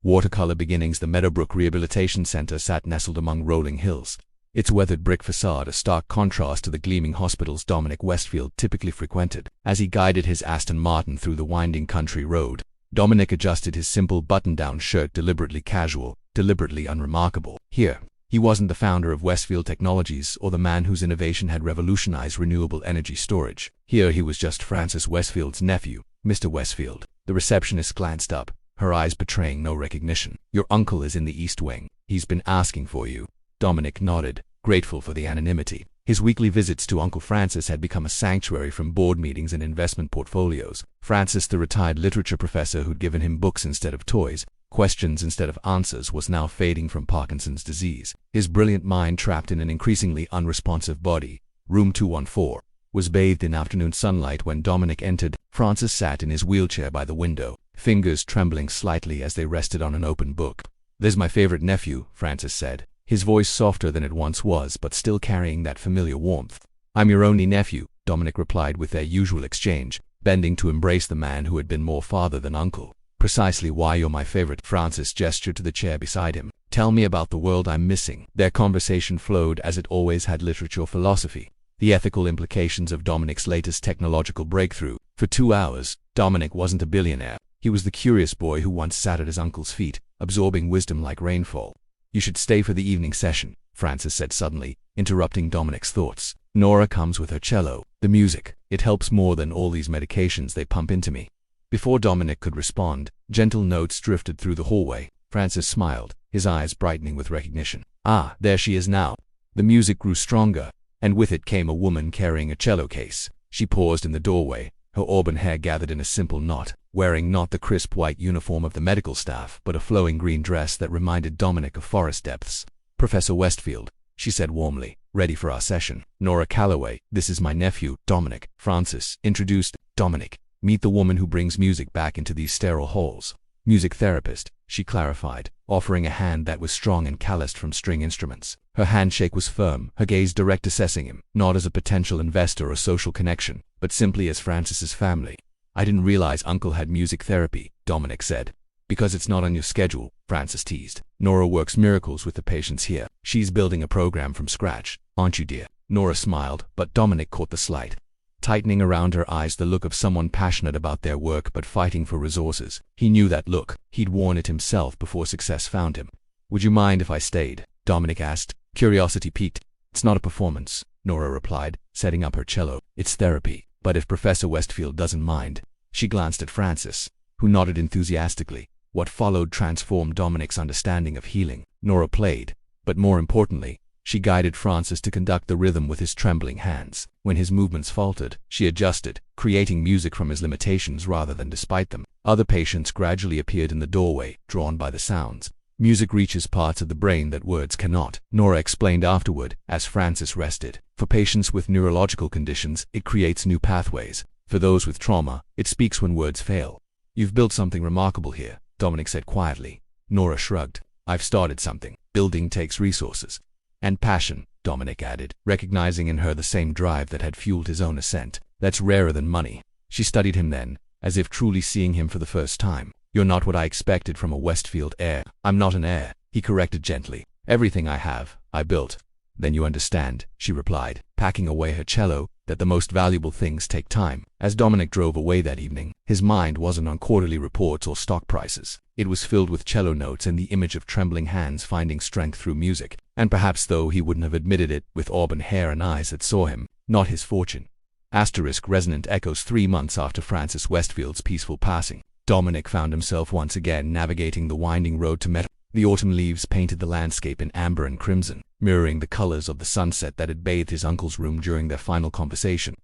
Watercolor beginnings. The Meadowbrook Rehabilitation Center sat nestled among rolling hills, its weathered brick facade a stark contrast to the gleaming hospitals Dominic Westfield typically frequented. As he guided his Aston Martin through the winding country road, Dominic adjusted his simple button-down shirt, deliberately casual, deliberately unremarkable. Here, he wasn't the founder of Westfield Technologies or the man whose innovation had revolutionized renewable energy storage. Here he was just Francis Westfield's nephew, Mr. Westfield. The receptionist glanced up, her eyes betraying no recognition. "Your uncle is in the East Wing. He's been asking for you." Dominic nodded, grateful for the anonymity. His weekly visits to Uncle Francis had become a sanctuary from board meetings and investment portfolios. Francis, the retired literature professor who'd given him books instead of toys, questions instead of answers, was now fading from Parkinson's disease. His brilliant mind, trapped in an increasingly unresponsive body, room 214, was bathed in afternoon sunlight when Dominic entered. Francis sat in his wheelchair by the window, fingers trembling slightly as they rested on an open book. "There's my favorite nephew," Francis said, his voice softer than it once was but still carrying that familiar warmth. "I'm your only nephew," Dominic replied with their usual exchange, bending to embrace the man who had been more father than uncle. "Precisely why you're my favorite." Francis gestured to the chair beside him. "Tell me about the world I'm missing." Their conversation flowed as it always had: literature, philosophy, the ethical implications of Dominic's latest technological breakthrough. For 2 hours, Dominic wasn't a billionaire. He was the curious boy who once sat at his uncle's feet, absorbing wisdom like rainfall. "You should stay for the evening session," Francis said suddenly, interrupting Dominic's thoughts. "Nora comes with her cello. The music, it helps more than all these medications they pump into me." Before Dominic could respond, gentle notes drifted through the hallway. Francis smiled, his eyes brightening with recognition. "Ah, there she is now." The music grew stronger, and with it came a woman carrying a cello case. She paused in the doorway, her auburn hair gathered in a simple knot, wearing not the crisp white uniform of the medical staff, but a flowing green dress that reminded Dominic of forest depths. "Professor Westfield," she said warmly, "ready for our session." "Nora Calloway, this is my nephew, Dominic." Francis introduced. "Dominic, meet the woman who brings music back into these sterile halls." "Music therapist," she clarified, offering a hand that was strong and calloused from string instruments. Her handshake was firm, her gaze direct, assessing him, not as a potential investor or social connection, but simply as Francis's family. "I didn't realize Uncle had music therapy," Dominic said. "Because it's not on your schedule," Francis teased. "Nora works miracles with the patients here. She's building a program from scratch, aren't you, dear?" Nora smiled, but Dominic caught the slight tightening around her eyes, the look of someone passionate about their work but fighting for resources. He knew that look. He'd worn it himself before success found him. "Would you mind if I stayed?" Dominic asked, curiosity piqued. "It's not a performance," Nora replied, setting up her cello. "It's therapy. But if Professor Westfield doesn't mind." She glanced at Francis, who nodded enthusiastically. What followed transformed Dominic's understanding of healing. Nora played, but more importantly, she guided Francis to conduct the rhythm with his trembling hands. When his movements faltered, she adjusted, creating music from his limitations rather than despite them. Other patients gradually appeared in the doorway, drawn by the sounds. "Music reaches parts of the brain that words cannot," Nora explained afterward, as Francis rested. "For patients with neurological conditions, it creates new pathways. For those with trauma, it speaks when words fail." "You've built something remarkable here," Dominic said quietly. Nora shrugged. "I've started something. Building takes resources." "And passion," Dominic added, recognizing in her the same drive that had fueled his own ascent. "That's rarer than money." She studied him then, as if truly seeing him for the first time. "You're not what I expected from a Westfield heir." "I'm not an heir," he corrected gently. "Everything I have, I built." "Then you understand," she replied, packing away her cello, "that the most valuable things take time." As Dominic drove away that evening, his mind wasn't on quarterly reports or stock prices. It was filled with cello notes and the image of trembling hands finding strength through music. And perhaps, though he wouldn't have admitted it, with auburn hair and eyes that saw him, not his fortune. Resonant echoes 3 months after Francis Westfield's peaceful passing. Dominic found himself once again navigating the winding road to Meadow. The autumn leaves painted the landscape in amber and crimson, mirroring the colors of the sunset that had bathed his uncle's room during their final conversation.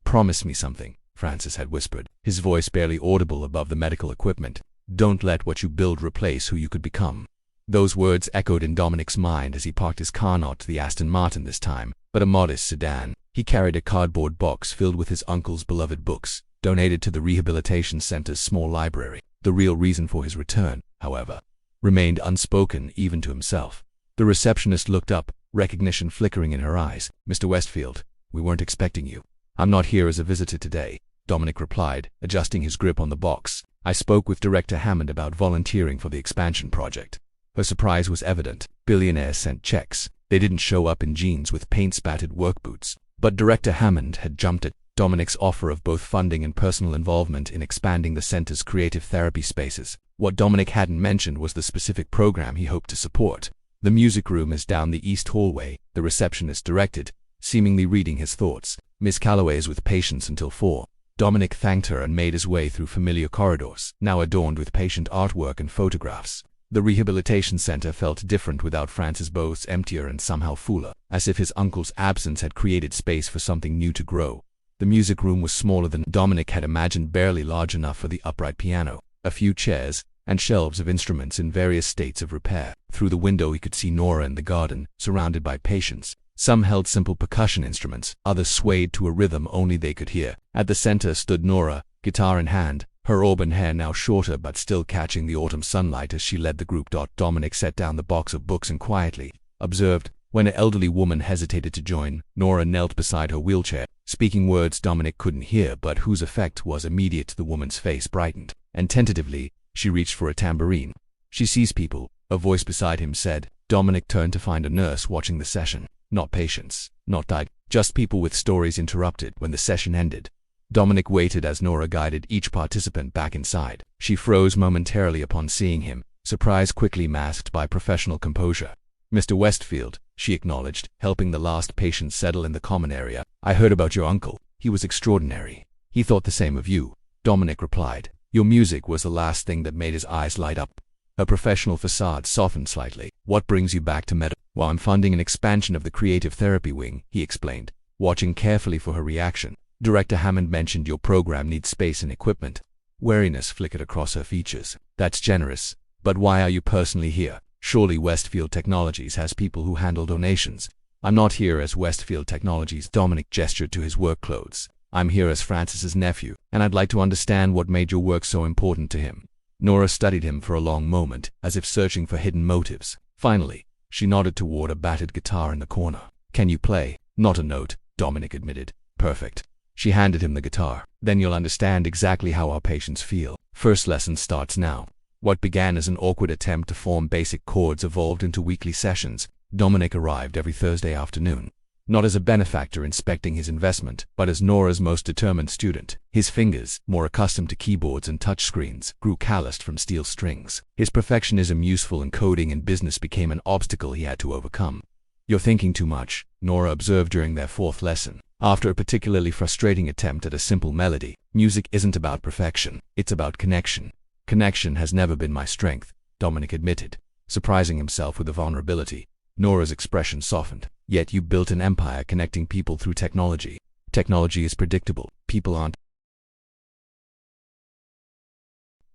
"Promise me something," Francis had whispered, his voice barely audible above the medical equipment. "Don't let what you build replace who you could become." Those words echoed in Dominic's mind as he parked his car, not the Aston Martin this time, but a modest sedan. He carried a cardboard box filled with his uncle's beloved books, donated to the rehabilitation center's small library. The real reason for his return, however, remained unspoken even to himself. The receptionist looked up, recognition flickering in her eyes. "Mr. Westfield, we weren't expecting you." "I'm not here as a visitor today," Dominic replied, adjusting his grip on the box. I spoke with Director Hammond about volunteering for the expansion project. Her surprise was evident. Billionaire sent checks. They didn't show up in jeans with paint-spattered work boots. But Director Hammond had jumped at Dominic's offer of both funding and personal involvement in expanding the center's creative therapy spaces. What Dominic hadn't mentioned was the specific program he hoped to support. The music room is down the east hallway, the receptionist directed, seemingly reading his thoughts. Miss Calloway is with patients until 4. Dominic thanked her and made his way through familiar corridors, now adorned with patient artwork and photographs. The rehabilitation center felt different without Francis Both's emptier and somehow fuller, as if his uncle's absence had created space for something new to grow. The music room was smaller than Dominic had imagined, barely large enough for the upright piano, a few chairs, and shelves of instruments in various states of repair. Through the window he could see Nora in the garden, surrounded by patients. Some held simple percussion instruments, others swayed to a rhythm only they could hear. At the center stood Nora, guitar in hand, her auburn hair now shorter but still catching the autumn sunlight as she led the group. Dominic set down the box of books and quietly observed. When an elderly woman hesitated to join, Nora knelt beside her wheelchair, speaking words Dominic couldn't hear but whose effect was immediate. The woman's face brightened, and tentatively, she reached for a tambourine. "She sees people," a voice beside him said. Dominic turned to find a nurse watching the session. Not patients, not died, just people with stories. Interrupted when the session ended. Dominic waited as Nora guided each participant back inside. She froze momentarily upon seeing him, surprise quickly masked by professional composure. "Mr. Westfield," she acknowledged, helping the last patient settle in the common area. "I heard about your uncle. He was extraordinary. He thought the same of you." Dominic replied. "Your music was the last thing that made his eyes light up." Her professional facade softened slightly. "What brings you back to Meta?" "Well, I'm funding an expansion of the creative therapy wing," he explained, watching carefully for her reaction. "Director Hammond mentioned your program needs space and equipment." Wariness flickered across her features. "That's generous. But why are you personally here? Surely Westfield Technologies has people who handle donations." "I'm not here as Westfield Technologies." Dominic gestured to his work clothes. "I'm here as Francis's nephew, and I'd like to understand what made your work so important to him." Nora studied him for a long moment, as if searching for hidden motives. Finally, she nodded toward a battered guitar in the corner. "Can you play?" "Not a note," Dominic admitted. "Perfect." She handed him the guitar. "Then you'll understand exactly how our patients feel. First lesson starts now." What began as an awkward attempt to form basic chords evolved into weekly sessions. Dominic arrived every Thursday afternoon, not as a benefactor inspecting his investment, but as Nora's most determined student. His fingers, more accustomed to keyboards and touchscreens, grew calloused from steel strings. His perfectionism, useful in coding and business, became an obstacle he had to overcome. "You're thinking too much," Nora observed during their 4th lesson. After a particularly frustrating attempt at a simple melody. "Music isn't about perfection, it's about connection." "Connection has never been my strength," Dominic admitted, surprising himself with the vulnerability. Nora's expression softened. "Yet you built an empire connecting people through technology." "Technology is predictable. People aren't."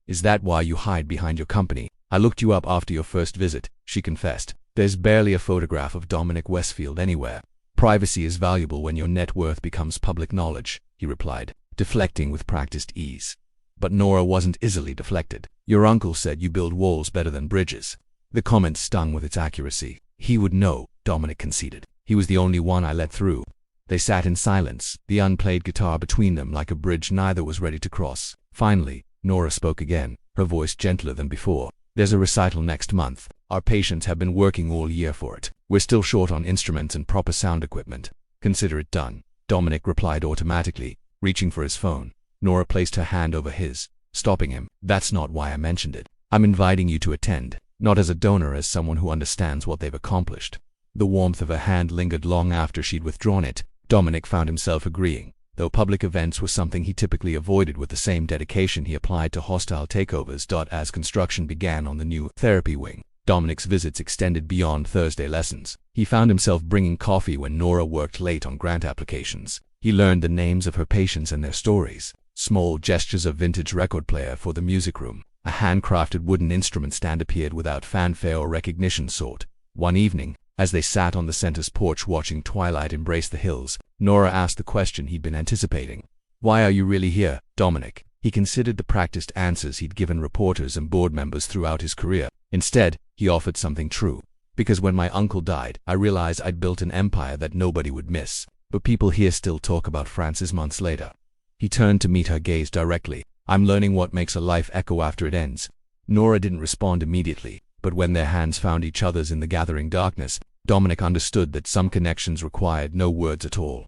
"Is that why you hide behind your company?" "I looked you up after your first visit," she confessed. "There's barely a photograph of Dominic Westfield anywhere." "Privacy is valuable when your net worth becomes public knowledge," he replied, deflecting with practiced ease. But Nora wasn't easily deflected. "Your uncle said you build walls better than bridges." The comment stung with its accuracy. "He would know," Dominic conceded. "He was the only one I let through." They sat in silence, the unplayed guitar between them like a bridge neither was ready to cross. Finally, Nora spoke again, her voice gentler than before. "There's a recital next month. Our patients have been working all year for it. We're still short on instruments and proper sound equipment. Consider it done." Dominic replied automatically, reaching for his phone. Nora placed her hand over his, stopping him. "That's not why I mentioned it. I'm inviting you to attend, not as a donor, as someone who understands what they've accomplished." The warmth of her hand lingered long after she'd withdrawn it. Dominic found himself agreeing, though public events were something he typically avoided with the same dedication he applied to hostile takeovers. As construction began on the new therapy wing, Dominic's visits extended beyond Thursday lessons. He found himself bringing coffee when Nora worked late on grant applications. He learned the names of her patients and their stories. Small gestures of vintage record player for the music room. A handcrafted wooden instrument stand appeared without fanfare or recognition sought. One evening, as they sat on the center's porch watching twilight embrace the hills, Nora asked the question he'd been anticipating. "Why are you really here, Dominic?" He considered the practiced answers he'd given reporters and board members throughout his career. Instead, he offered something true. "Because when my uncle died, I realized I'd built an empire that nobody would miss. But people here still talk about Francis months later." He turned to meet her gaze directly. I'm learning what makes a life echo after it ends. Nora didn't respond immediately, but when their hands found each other's in the gathering darkness, Dominic understood that some connections required no words at all.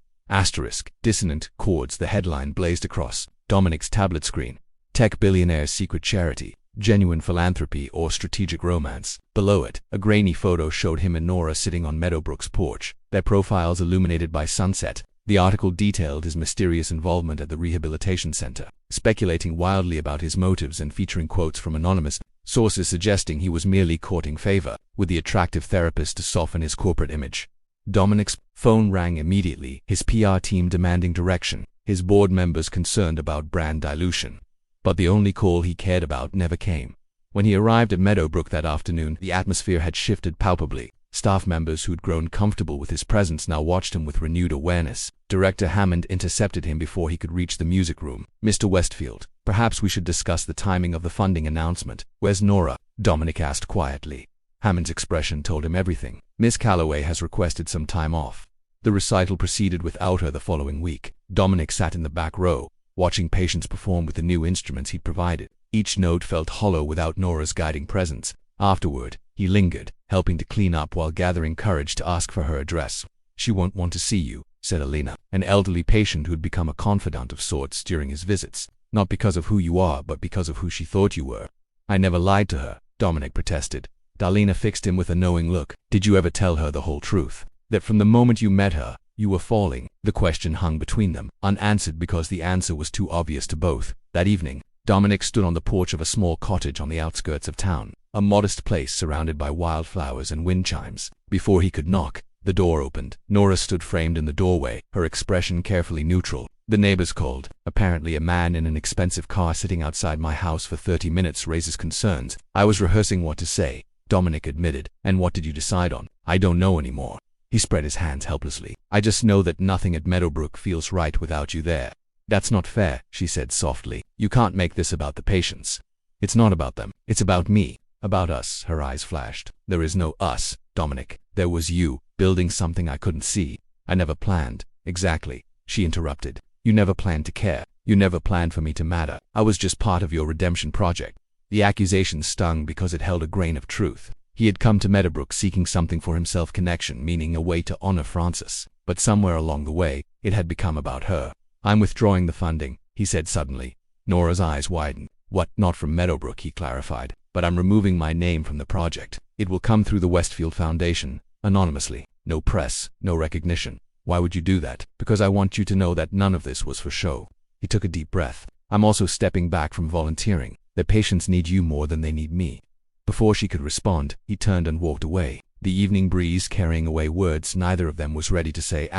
Dissonant, chords, the headline blazed across Dominic's tablet screen. Tech billionaire's secret charity, genuine philanthropy, or strategic romance. Below it, a grainy photo showed him and Nora sitting on Meadowbrook's porch, their profiles illuminated by sunset. The article detailed his mysterious involvement at the rehabilitation center, speculating wildly about his motives and featuring quotes from anonymous sources suggesting he was merely courting favor with the attractive therapist to soften his corporate image. Dominic's phone rang immediately, his PR team demanding direction, his board members concerned about brand dilution. But the only call he cared about never came. When he arrived at Meadowbrook that afternoon, the atmosphere had shifted palpably. Staff members who'd grown comfortable with his presence now watched him with renewed awareness. Director Hammond intercepted him before he could reach the music room. "Mr. Westfield, perhaps we should discuss the timing of the funding announcement." "Where's Nora?" Dominic asked quietly. Hammond's expression told him everything. "Miss Calloway has requested some time off." The recital proceeded without her the following week. Dominic sat in the back row, watching patients perform with the new instruments he'd provided. Each note felt hollow without Nora's guiding presence. Afterward, he lingered, helping to clean up while gathering courage to ask for her address. "She won't want to see you," said Alina, an elderly patient who'd become a confidant of sorts during his visits. "Not because of who you are, but because of who she thought you were." "I never lied to her," Dominic protested. Darlena fixed him with a knowing look. "Did you ever tell her the whole truth? That from the moment you met her, you were falling?" The question hung between them, unanswered because the answer was too obvious to both. That evening, Dominic stood on the porch of a small cottage on the outskirts of town, a modest place surrounded by wildflowers and wind chimes. Before he could knock, the door opened. Nora stood framed in the doorway, her expression carefully neutral. "The neighbors called. Apparently a man in an expensive car sitting outside my house for 30 minutes raises concerns." "I was rehearsing what to say," Dominic admitted. "And what did you decide on?" "I don't know anymore." He spread his hands helplessly. "I just know that nothing at Meadowbrook feels right without you there." "That's not fair," she said softly. "You can't make this about the patients." "It's not about them. It's about me. About us." Her eyes flashed. "There is no us, Dominic. There was you, building something I couldn't see. I never planned." "Exactly," she interrupted. "You never planned to care. You never planned for me to matter. I was just part of your redemption project." The accusation stung because it held a grain of truth. He had come to Meadowbrook seeking something for himself, connection, meaning a way to honor Frances. But somewhere along the way, it had become about her. "I'm withdrawing the funding," he said suddenly. Nora's eyes widened. "What? Not from Meadowbrook," he clarified. "But I'm removing my name from the project. It will come through the Westfield Foundation, anonymously. No press, no recognition." "Why would you do that?" "Because I want you to know that none of this was for show." He took a deep breath. "I'm also stepping back from volunteering. The patients need you more than they need me." Before she could respond, he turned and walked away. The evening breeze carrying away words neither of them was ready to say.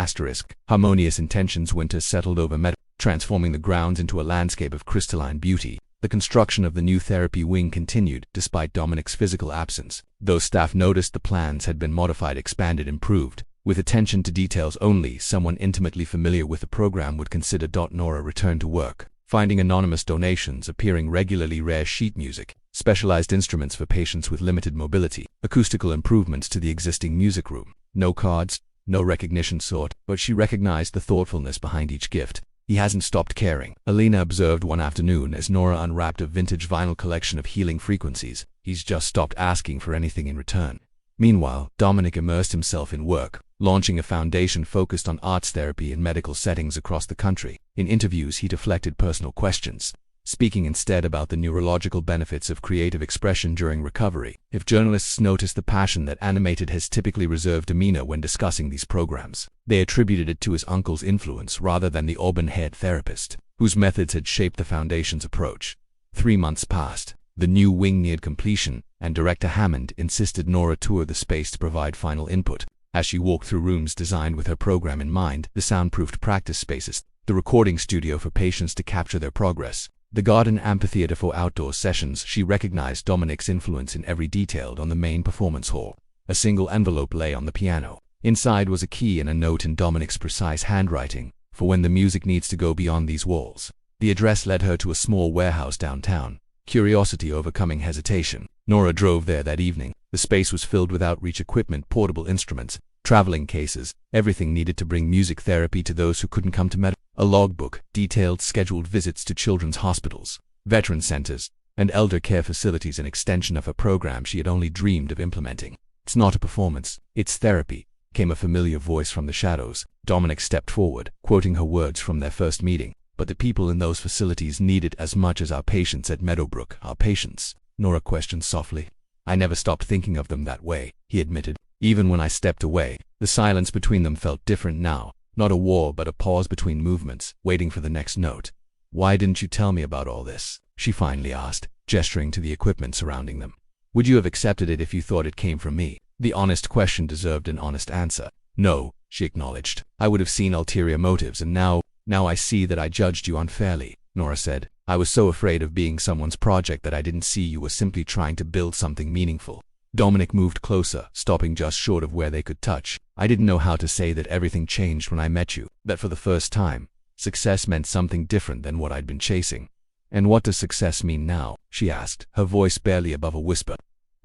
Harmonious intentions. Winter settled over Meadow, transforming the grounds into a landscape of crystalline beauty. The construction of the new therapy wing continued, despite Dominic's physical absence. Though staff noticed the plans had been modified, expanded, improved, with attention to details only someone intimately familiar with the program would consider. Nora returned to work, finding anonymous donations appearing regularly, rare sheet music, specialized instruments for patients with limited mobility, acoustical improvements to the existing music room. No cards, no recognition sought, but she recognized the thoughtfulness behind each gift. "He hasn't stopped caring," Alina observed one afternoon as Nora unwrapped a vintage vinyl collection of healing frequencies. "He's just stopped asking for anything in return." Meanwhile, Dominic immersed himself in work, launching a foundation focused on arts therapy in medical settings across the country. In interviews, he deflected personal questions, speaking instead about the neurological benefits of creative expression during recovery. If journalists noticed the passion that animated his typically reserved demeanor when discussing these programs, they attributed it to his uncle's influence rather than the auburn-haired therapist, whose methods had shaped the foundation's approach. 3 months passed. The new wing neared completion, and Director Hammond insisted Nora tour the space to provide final input. As she walked through rooms designed with her program in mind, the soundproofed practice spaces, the recording studio for patients to capture their progress, the garden amphitheater for outdoor sessions, she recognized Dominic's influence in every detail. On the main performance hall, a single envelope lay on the piano. Inside was a key and a note in Dominic's precise handwriting, for when the music needs to go beyond these walls. The address led her to a small warehouse downtown, curiosity overcoming hesitation. Nora drove there that evening, The space was filled with outreach equipment, portable instruments, traveling cases, everything needed to bring music therapy to those who couldn't come to med. A logbook detailed scheduled visits to children's hospitals, veteran centers, and elder care facilities, an extension of a program she had only dreamed of implementing. "It's not a performance, it's therapy," came a familiar voice from the shadows. Dominic stepped forward, quoting her words from their first meeting. "But the people in those facilities need it as much as our patients at Meadowbrook." "Our patients?" Nora questioned softly. "I never stopped thinking of them that way," he admitted. "Even when I stepped away, the silence between them felt different now. Not a war, but a pause between movements, waiting for the next note. "Why didn't you tell me about all this?" she finally asked, gesturing to the equipment surrounding them. "Would you have accepted it if you thought it came from me?" The honest question deserved an honest answer. "No," she acknowledged. "I would have seen ulterior motives, and now I see that I judged you unfairly," Nora said. "I was so afraid of being someone's project that I didn't see you were simply trying to build something meaningful." Dominic moved closer, stopping just short of where they could touch. "I didn't know how to say that everything changed when I met you, that for the first time, success meant something different than what I'd been chasing." "And what does success mean now?" she asked, her voice barely above a whisper.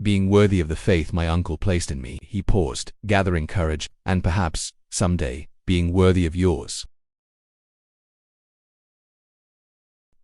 "Being worthy of the faith my uncle placed in me." He paused, gathering courage, "and perhaps, someday, being worthy of yours."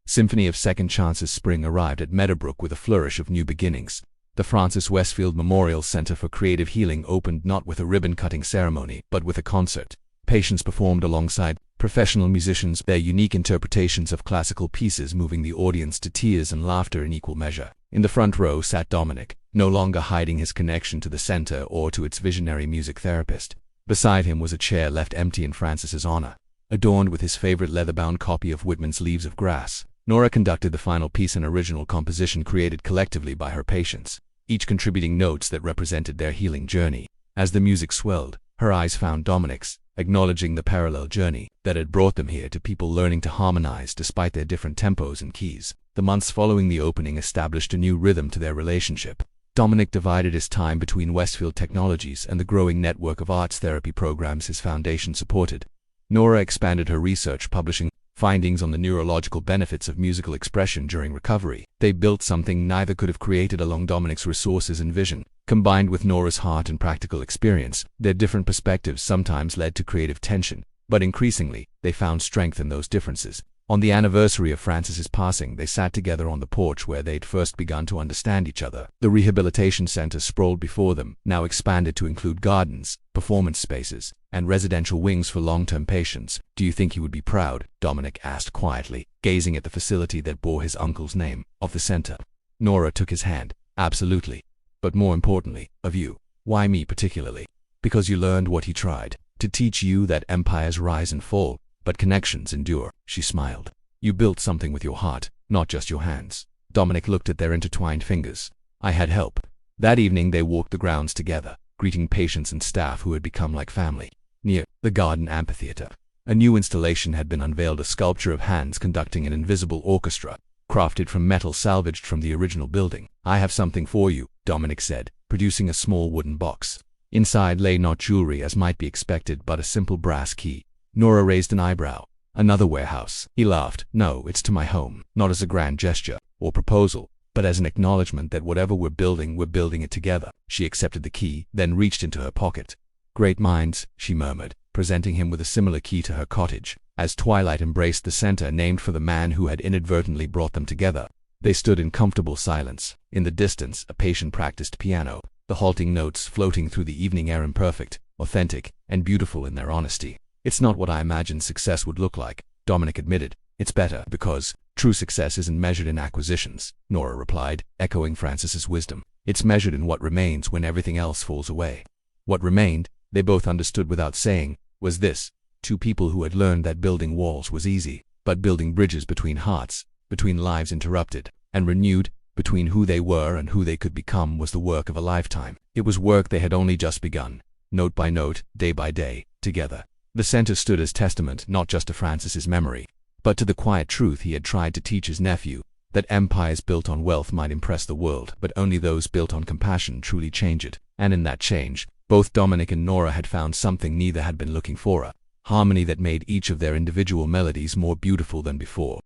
Symphony of Second Chances spring arrived at Meadowbrook with a flourish of new beginnings. The Francis Westfield Memorial Center for Creative Healing opened not with a ribbon-cutting ceremony, but with a concert. Patients performed alongside professional musicians, their unique interpretations of classical pieces moving the audience to tears and laughter in equal measure. In the front row sat Dominic, no longer hiding his connection to the center or to its visionary music therapist. Beside him was a chair left empty in Francis's honor, adorned with his favorite leather-bound copy of Whitman's Leaves of Grass. Nora conducted the final piece, an original composition created collectively by her patients, each contributing notes that represented their healing journey. As the music swelled, her eyes found Dominic's, acknowledging the parallel journey that had brought them here, to people learning to harmonize despite their different tempos and keys. The months following the opening established a new rhythm to their relationship. Dominic divided his time between Westfield Technologies and the growing network of arts therapy programs his foundation supported. Nora expanded her research, publishing findings on the neurological benefits of musical expression during recovery. They built something neither could have created along. Dominic's resources and vision, combined with Nora's heart and practical experience. Their different perspectives sometimes led to creative tension, but increasingly, they found strength in those differences. On the anniversary of Francis's passing, they sat together on the porch where they'd first begun to understand each other. The rehabilitation center sprawled before them, now expanded to include gardens, performance spaces, and residential wings for long-term patients. "Do you think he would be proud?" Dominic asked quietly, gazing at the facility that bore his uncle's name. "Of the center?" Nora took his hand. "Absolutely. But more importantly, of you." "Why me particularly?" "Because you learned what he tried to teach you, that empires rise and fall, but connections endure." She smiled. "You built something with your heart, not just your hands." Dominic looked at their intertwined fingers. "I had help." That evening they walked the grounds together, greeting patients and staff who had become like family. Near the garden amphitheater, a new installation had been unveiled, a sculpture of hands conducting an invisible orchestra, crafted from metal salvaged from the original building. "I have something for you," Dominic said, producing a small wooden box. Inside lay not jewelry as might be expected, but a simple brass key. Nora raised an eyebrow. "Another warehouse?" He laughed. "No, it's to my home, not as a grand gesture or proposal, but as an acknowledgement that whatever we're building it together." She accepted the key, then reached into her pocket. "Great minds," she murmured, presenting him with a similar key to her cottage. As twilight embraced the center named for the man who had inadvertently brought them together, they stood in comfortable silence. In the distance, a patient practiced piano, the halting notes floating through the evening air, imperfect, authentic, and beautiful in their honesty. "It's not what I imagined success would look like," Dominic admitted. "It's better, because true success isn't measured in acquisitions," Nora replied, echoing Francis's wisdom. "It's measured in what remains when everything else falls away." What remained, they both understood without saying, was this: two people who had learned that building walls was easy, but building bridges between hearts, between lives interrupted and renewed, between who they were and who they could become, was the work of a lifetime. It was work they had only just begun, note by note, day by day, together. The center stood as testament not just to Francis's memory, but to the quiet truth he had tried to teach his nephew, that empires built on wealth might impress the world, but only those built on compassion truly change it. And in that change, both Dominic and Nora had found something neither had been looking for: a harmony that made each of their individual melodies more beautiful than before.